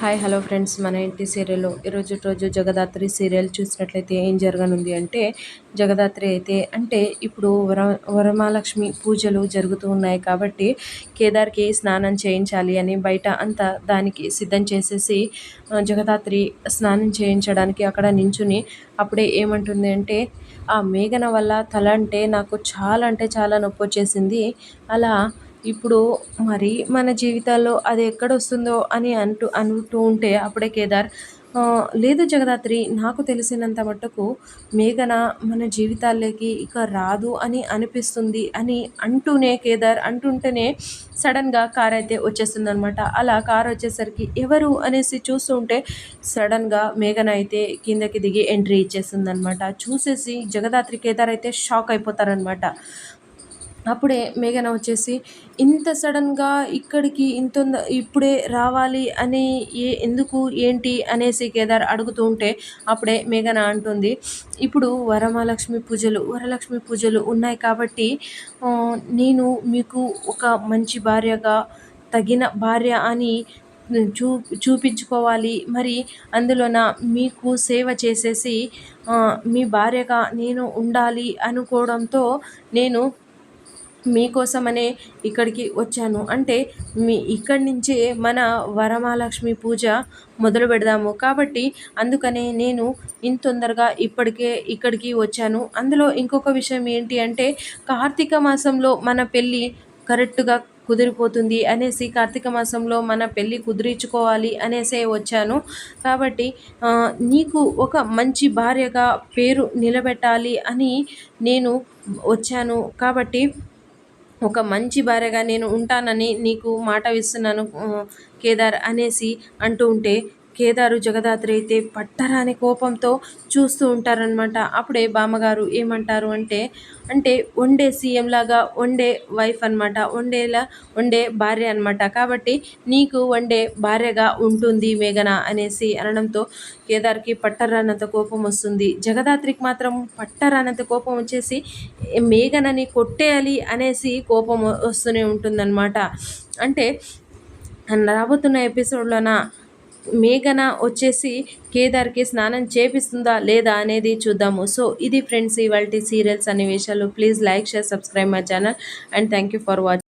Hi hello friends, మన ఇంటి సీరియల్లో ఈరోజు రోజు జగదాత్రి సీరియల్ చూసినట్లయితే ఏం జరగనుంది అంటే, జగదాత్రి అయితే అంటే ఇప్పుడు వరమహాలక్ష్మి పూజలు జరుగుతూ ఉన్నాయి కాబట్టి కేదార్కి స్నానం చేయించాలి అని బయట అంతా దానికి సిద్ధం చేసేసి జగదాత్రి స్నానం చేయించడానికి అక్కడ నించుని అప్పుడే ఏమంటుంది అంటే, ఆ మేఘన వల్ల తల నాకు చాలా అంటే చాలా నొప్పి వచ్చేసింది. అలా ఇప్పుడు మరి మన జీవితాల్లో అది ఎక్కడొస్తుందో అని అంటూ ఉంటే అప్పుడే కేదార్ లేదు జగదాత్రి, నాకు తెలిసినంత మట్టుకు మేఘన మన జీవితాల్లోకి ఇక రాదు అని అనిపిస్తుంది అని కేదార్ అంటుంటేనే సడన్గా కార్ అయితే వచ్చేస్తుందనమాట. అలా కార్ వచ్చేసరికి ఎవరు అనేసి చూస్తూ ఉంటే సడన్గా మేఘన అయితే కిందకి దిగి ఎంట్రీ ఇచ్చేస్తుందనమాట. చూసేసి జగదాత్రి కేదార్ అయితే షాక్ అయిపోతారనమాట. అప్పుడే మేఘన వచ్చేసి ఇంత సడన్గా ఇక్కడికి ఇప్పుడే రావాలి అని ఎందుకు ఏంటి అనేసి కేదార్ అడుగుతూ ఉంటే అప్పుడే మేఘన అంటుంది, ఇప్పుడు వరలక్ష్మి పూజలు ఉన్నాయి కాబట్టి నేను మీకు ఒక మంచి భార్యగా తగిన భార్య అని చూపించుకోవాలి. మరి అందులోన మీకు సేవ చేసేసి మీ భార్యగా నేను ఉండాలి అనుకోవడంతో నేను మీకోసమనే ఇక్కడికి వచ్చాను. అంటే ఇక్కడి నుంచే మన వరమహాలక్ష్మి పూజ మొదలు పెడదాము కాబట్టి అందుకనే నేను ఇంత తొందరగా ఇక్కడికి వచ్చాను. అందులో ఇంకొక విషయం ఏంటి అంటే, కార్తీక మాసంలో మన పెళ్ళి కరెక్ట్గా కుదిరిపోతుంది అనేసి కార్తీక మాసంలో మన పెళ్ళి కుదిరించుకోవాలి అనేసే వచ్చాను. కాబట్టి నీకు ఒక మంచి భార్యగా పేరు నిలబెట్టాలి అని నేను వచ్చాను. కాబట్టి ఒక మంచి భార్యగా నేను ఉంటానని నీకు మాట ఇస్తున్నాను కేదార్ అనేసి అంటూ ఉంటే కేదారు జగదాత్రి అయితే పట్టరాని కోపంతో చూస్తూ ఉంటారనమాట. అప్పుడే బామ్మగారు ఏమంటారు అంటే వండే సీఎం లాగా వండే వైఫ్ అనమాట, వండే భార్య అనమాట. కాబట్టి నీకు వండే భార్యగా ఉంటుంది మేఘన అనేసి అనడంతో కేదార్కి పట్టరానంత కోపం వస్తుంది. జగదాత్రికి మాత్రం పట్టరానంత కోపం వచ్చేసి మేఘనని కొట్టేయాలి అనేసి కోపం వస్తూనే ఉంటుందన్నమాట. అంటే రాబోతున్న ఎపిసోడ్లోన మేఘన వచ్చేసి కేదార్కి స్నానం చేపిస్తుందా లేదా అనేది చూద్దాము. సో ఇది ఫ్రెండ్స్ ఇవాల్టి సీరియల్స్ అనే విషయాలు. Please like, share, subscribe my channel and thank you for watching.